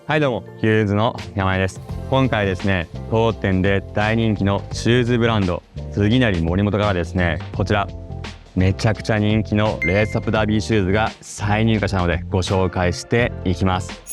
はいどうも、ヒューズの山根です。今回ですね、当店で大人気のシューズブランド、杉成森本からですね、こちら、めちゃくちゃ人気のレースアップダービーシューズが再入荷したのでご紹介していきます。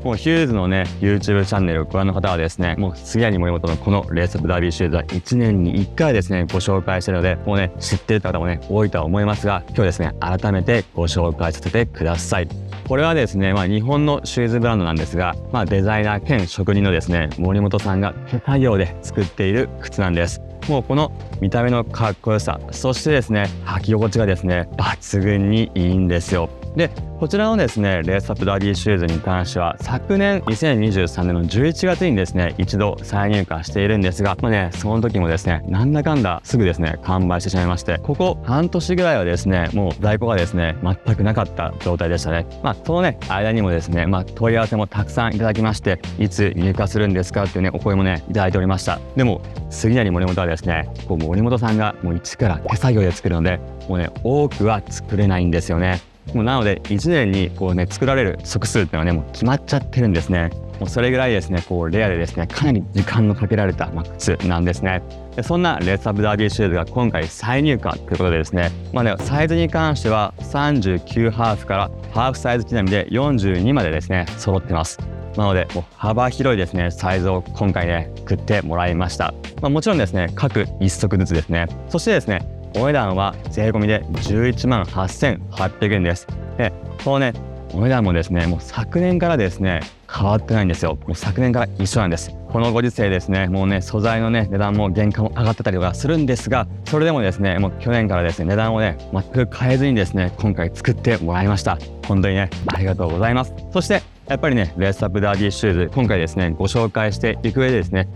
もうヒューズのね、YouTube チャンネルをご覧の方はですね、もう杉成森本のこのレースアップダービーシューズは1年に1回ですね、ご紹介しているので、もうね、知っている方もね、多いとは思いますが、今日ですね、改めてご紹介させてください。これはですね、日本のシューズブランドなんですが、デザイナー兼職人のですね、森本さんが手作業で作っている靴なんです。もうこの見た目のかっこよさ、そしてですね、履き心地がですね、抜群にいいんですよ。で、こちらのですね、レースアップダービーシューズに関しては、昨年2023年の11月にですね、一度再入荷しているんですが、その時もですね、なんだかんだすぐですね、完売してしまいまして、ここ半年ぐらいはですね、もう在庫がですね、全くなかった状態でしたね。そのね、間にもですね、問い合わせもたくさんいただきまして、いつ入荷するんですかっていうね、お声もね、いただいておりました。でも、杉成森本はですね、森本さんがもう一から手作業で作るので、もうね、多くは作れないんですよね。もうなので1年に作られる足数っていうのはね、もう決まっちゃってるんですね。もうそれぐらいですね、レアでですね、かなり時間のかけられた靴なんですね。でそんなレースアップダービーシューズが今回再入荷ということでですね、サイズに関しては39ハーフからハーフサイズ刻みで42までですね、揃ってます。なのでもう幅広いですね、サイズを今回ね、作ってもらいました。もちろんですね、各1足ずつですね。そしてですね、お値段は税込みで11万8800円です。で、このね、お値段もですね、もう昨年からですね、変わってないんですよ。もう昨年から一緒なんです。このご時世ですね、もうね、素材のね、値段も原価も上がってたりとかするんですが、それでもですね、もう去年からですね、値段をね、全く変えずにですね、今回作ってもらいました。本当にね、ありがとうございます。そして、やっぱりね、レースアップダービーシューズ、今回ですね、ご紹介していく上でですね、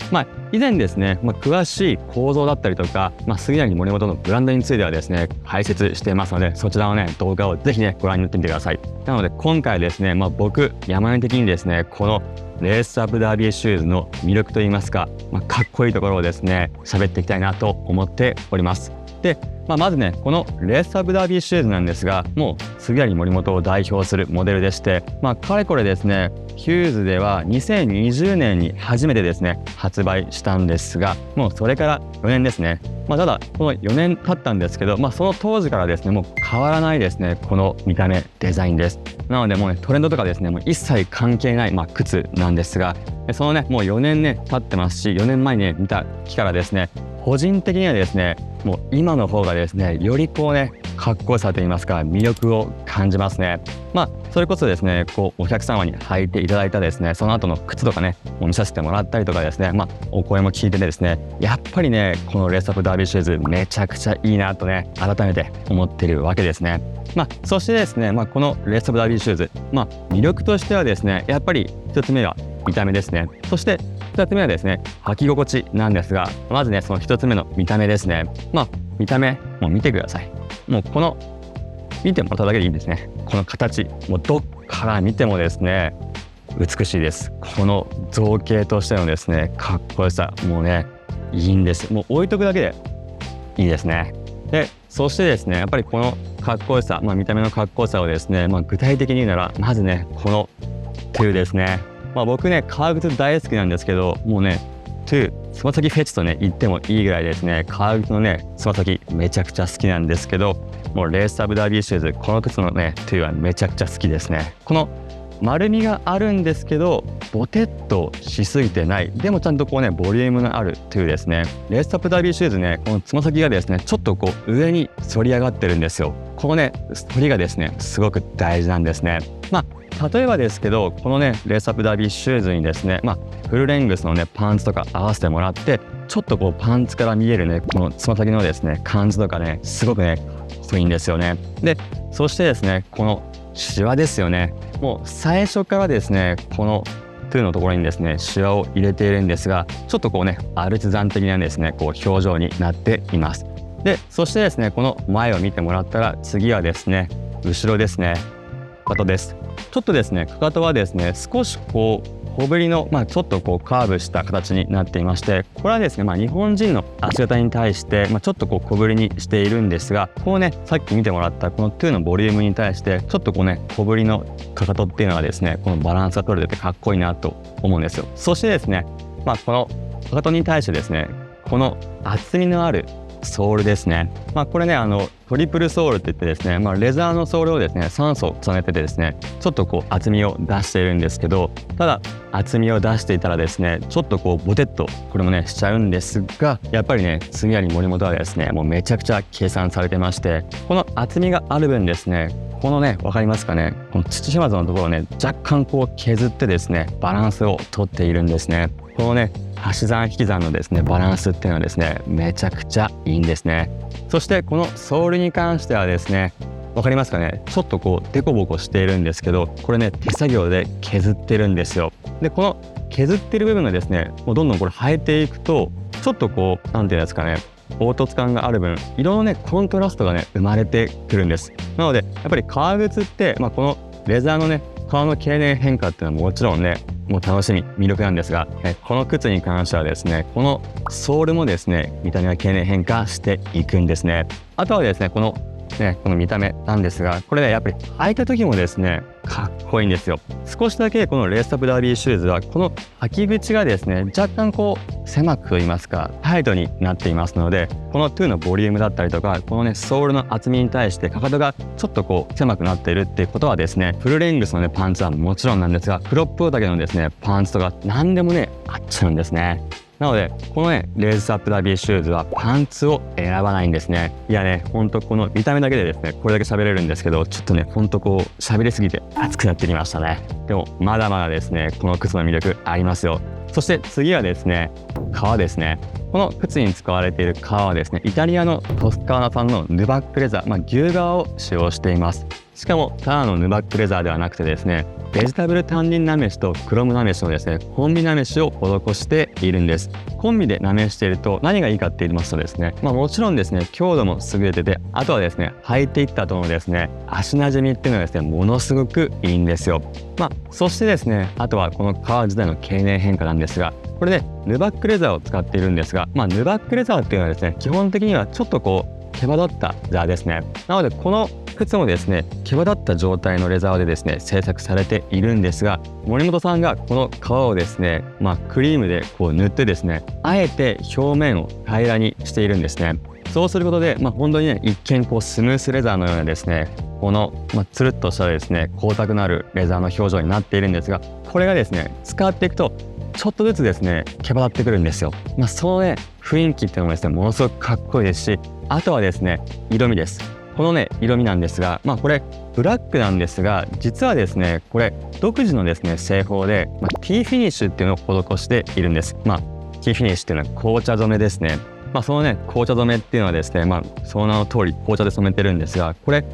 以前ですね、詳しい構造だったりとか、杉成森本のブランドについてはですね、解説していますので、そちらのね、動画をぜひね、ご覧になってみてください。なので、今回ですね、僕、山根的にですね、このレースアップダービーシューズの魅力といいますか、かっこいいところをですね、喋っていきたいなと思っております。で、まずね、このレースアップダービーシューズなんですが、もう杉成森本を代表するモデルでして、かれこれですね、ヒューズでは2020年に初めてですね、発売したんですが、もうそれから4年ですね。ただ、この4年経ったんですけど、その当時からですね、もう変わらないですね、この見た目、デザインです。なのでもうね、トレンドとかですね、もう一切関係ない、靴なんですが、そのね、もう4年ね、経ってますし、4年前にね、見た日からですね、個人的にはですね、もう今の方がですね、よりかっこよさといいますか、魅力を感じますね。それこそですね、お客様に履いていただいたですね、その後の靴とかね、見させてもらったりとかですね、お声も聞いててですね、やっぱりね、このレースアップダービーシューズ、めちゃくちゃいいなとね、改めて思っているわけですね。そしてですね、このレースアップダービーシューズ、魅力としてはですね、やっぱり一つ目は見た目ですね。そして2つ目はですね、履き心地なんですが、まずね、その1つ目の見た目ですね。見た目、もう見てください。もうこの、見てもらっただけでいいんですね。この形、もうどっから見てもですね、美しいです。この造形としてのですね、かっこよさ、もうね、いいんです。もう置いとくだけでいいですね。で、そしてですね、やっぱりこのかっこよさ、見た目のかっこよさをですね、具体的に言うなら、まずね、このトゥーですね。僕ね、革靴大好きなんですけど、もうね、トゥー、つま先フェチとね、言ってもいいぐらいですね、革靴のね、つま先めちゃくちゃ好きなんですけど、もうレースアップダービーシューズ、この靴のね、トゥーはめちゃくちゃ好きですね。この丸みがあるんですけど、ボテッとしすぎてない。でもちゃんとボリュームのあるトゥーですね。レースアップダービーシューズね、このつま先がですね、ちょっと上に反り上がってるんですよ。このね、反りがですね、すごく大事なんですね。例えばですけど、このね、レースアップダービーシューズにですね、フルレングスのね、パンツとか合わせてもらって、ちょっとパンツから見えるね、このつま先のですね、感じとかね、すごくね、かっこいいんですよね。で、そしてですね、このシワですよね。もう最初からですね、このトゥーのところにですね、シワを入れているんですが、ちょっとアルチザン的なですね、表情になっています。で、そしてですね、この前を見てもらったら、次はですね、後ろですね、かかとです。ちょっとですね、かかとはですね、少し小ぶりの、ちょっとカーブした形になっていまして、これはですね、日本人の足型に対して、ちょっと小ぶりにしているんですが、さっき見てもらったこの2のボリュームに対してちょっと小ぶりのかかとっていうのはですね、このバランスが取れててかっこいいなと思うんですよ。そしてですね、このかかとに対してですね、この厚みのあるソールですね。これね、トリプルソールって言ってですね、レザーのソールをですね、3層重ねててですね、ちょっと厚みを出しているんですけど、ただ厚みを出していたらですね、ちょっとボテッとこれもねしちゃうんですが、やっぱりね、杉谷森本はですね、もうめちゃくちゃ計算されてまして、この厚みがある分ですね、このね、わかりますかね、この土踏まずのところをね、若干削ってですね、バランスをとっているんですね。このね、足し算引き算のですね、バランスっていうのはですね、めちゃくちゃいいんですね。そしてこのソールに関してはですね、わかりますかね、ちょっとデコボコしているんですけど、これね、手作業で削ってるんですよ。で、この削ってる部分がですね、もうどんどんこれ生えていくと、ちょっとなんていうんですかね、凹凸感がある分、色のね、コントラストがね、生まれてくるんです。なので、やっぱり革靴って、このレザーのね、革の経年変化っていうのはもちろんね、もう楽しみ、魅力なんですが、この靴に関してはですね、このソールもですね、見た目が経年変化していくんですね。あとはですね、この見た目なんですが、これね、やっぱり履いた時もですね、かっこいいんですよ。少しだけこのレースアップダービーシューズは、この履き口がですね、若干狭くと言いますか、タイトになっていますので、この2のボリュームだったりとか、このね、ソールの厚みに対してかかとがちょっと狭くなっているっていうことはですね、フルレングスのね、パンツはもちろんなんですが、クロップだけのですね、パンツとか何でもね、合っちゃうんですね。なので、このね、レースアップダービーシューズはパンツを選ばないんですね。いやね、ほんとこの見た目だけでですね、これだけ喋れるんですけど、ちょっとね、ほんと喋りすぎて熱くなってきましたね。でも、まだまだですね、この靴の魅力ありますよ。そして次はですね、革ですね。この靴に使われている革はですね、イタリアのトスカーナ産のヌバックレザー、牛革を使用しています。しかも、ただのヌバックレザーではなくてですね、ベジタブルタンニンなめしとクロムなめしのですね、コンビなめしを施しているんです。コンビでなめしていると何がいいかって言いますとですね、もちろんですね、強度も優れてて、あとはですね、履いていった後のですね、足なじみっていうのがですね、ものすごくいいんですよ。そしてですね、あとはこの革自体の経年変化なんですが、これね、ヌバックレザーを使っているんですが、ヌバックレザーっていうのはですね、基本的にはちょっと毛羽立ったザーですね。なので、この靴もですね、毛羽立った状態のレザーでですね、製作されているんですが、森本さんがこの革をですね、クリームで塗ってですね、あえて表面を平らにしているんですね。そうすることで、本当にね、一見スムースレザーのようなですね、この、つるっとしたですね、光沢のあるレザーの表情になっているんですが、これがですね、使っていくと、ちょっとずつですね、毛羽立ってくるんですよ。そのね、雰囲気っていうのもですね、ものすごくかっこいいですし、あとはですね、色味です。このね、色味なんですが、これ、ブラックなんですが、実はですね、これ、独自のですね、製法で、T フィニッシュっていうのを施しているんです。T フィニッシュっていうのは紅茶染めですね。そのね、紅茶染めっていうのはですね、その名の通り紅茶で染めてるんですが、これ、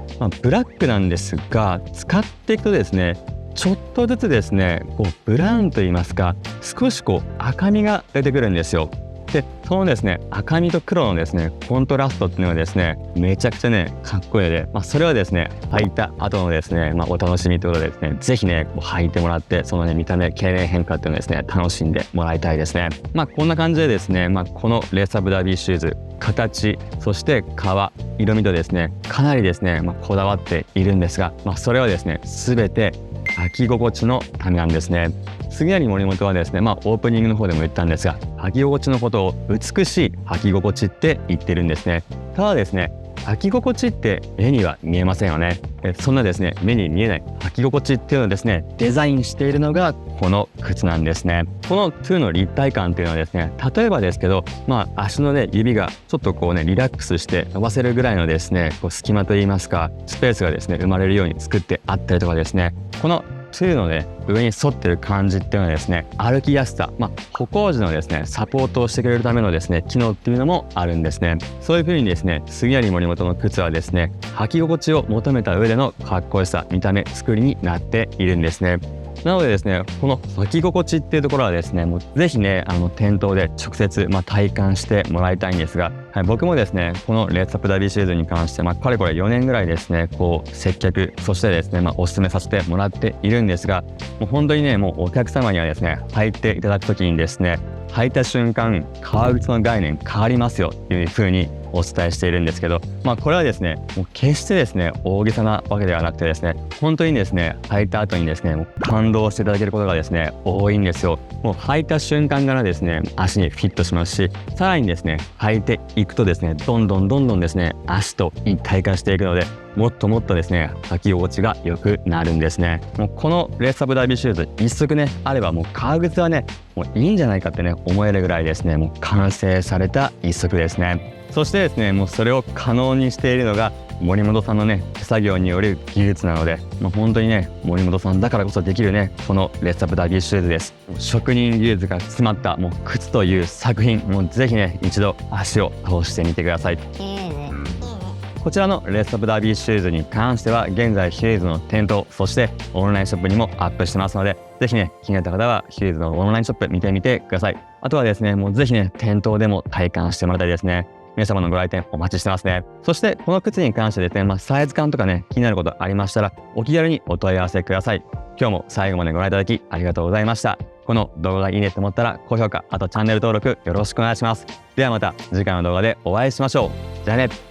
ブラックなんですが、使っていくとですね、ちょっとずつですね、ブラウンと言いますか、少し赤みが出てくるんですよ。で、そのですね、赤みと黒のですね、コントラストっていうのはですね、めちゃくちゃね、かっこいいので、それはですね、履いた後のですね、お楽しみということでですね、ぜひね、履いてもらって、そのね、見た目、経年変化っていうのをですね、楽しんでもらいたいですね。こんな感じでですね、このレースアップダービーシューズ、形、そして革、色味とですね、かなりですね、こだわっているんですが、それはですね、すべて履き心地のためなんですね。杉谷森本はですね、オープニングの方でも言ったんですが、履き心地のことを美しい履き心地って言ってるんですね。ただですね、履き心地って目には見えませんよね。そんなですね、目に見えない履き心地っていうのをですね、デザインしているのがこの靴なんですね。この2の立体感っていうのはですね、例えばですけど、足のね、指がちょっとリラックスして伸ばせるぐらいのですね、隙間といいますか、スペースがですね、生まれるように作ってあったりとかですね、この2のね、上に沿ってる感じっていうのはですね、歩きやすさ、歩行時のですね、サポートをしてくれるためのですね、機能っていうのもあるんですね。そういう風にですね、杉谷森本の靴はですね、履き心地を求めた上でのかっこよさ、見た目、作りになっているんですね。なのでですね、この履き心地っていうところはですね、もうぜひね、店頭で直接、体感してもらいたいんですが、はい、僕もですね、このレースアップダービーシューズに関して、かれこれ4年ぐらいですね、こう、接客、そしてですね、お勧めさせてもらっているんですが、もう本当にね、もうお客様にはですね、履いていただくときにですね、履いた瞬間、革靴の概念変わりますよっていう風にお伝えしているんですけど、これはですね、もう決してですね、大げさなわけではなくてですね、本当にですね、履いた後にですね、もう感動していただけることがですね、多いんですよ。もう履いた瞬間からですね、足にフィットしますし、さらにですね、履いていくとですね、どんどんですね、足と一体化していくので、もっともっとですね、履き心地が良くなるんですね。もうこのレースアップダービーシューズ一足ね、あればもう革靴はね、もういいんじゃないかってね、思えるぐらいですね、もう完成された一足ですね。そしてですね、もうそれを可能にしているのが森本さんのね、手作業による技術なので、もう本当にね、森本さんだからこそできるね、このレースアップダービーシューズです。職人技術が詰まったもう靴という作品、もうぜひね、一度足を通してみてください。こちらのレースアップダービーシューズに関しては現在ヒューズの店頭、そしてオンラインショップにもアップしてますので、ぜひね、気になった方はヒューズのオンラインショップ見てみてください。あとはですね、もうぜひね、店頭でも体感してもらいたいですね。皆様のご来店お待ちしてますね。そしてこの靴に関してですね、サイズ感とかね、気になることありましたらお気軽にお問い合わせください。今日も最後までご覧いただきありがとうございました。この動画がいいねと思ったら高評価、あとチャンネル登録よろしくお願いします。ではまた次回の動画でお会いしましょう。じゃあね。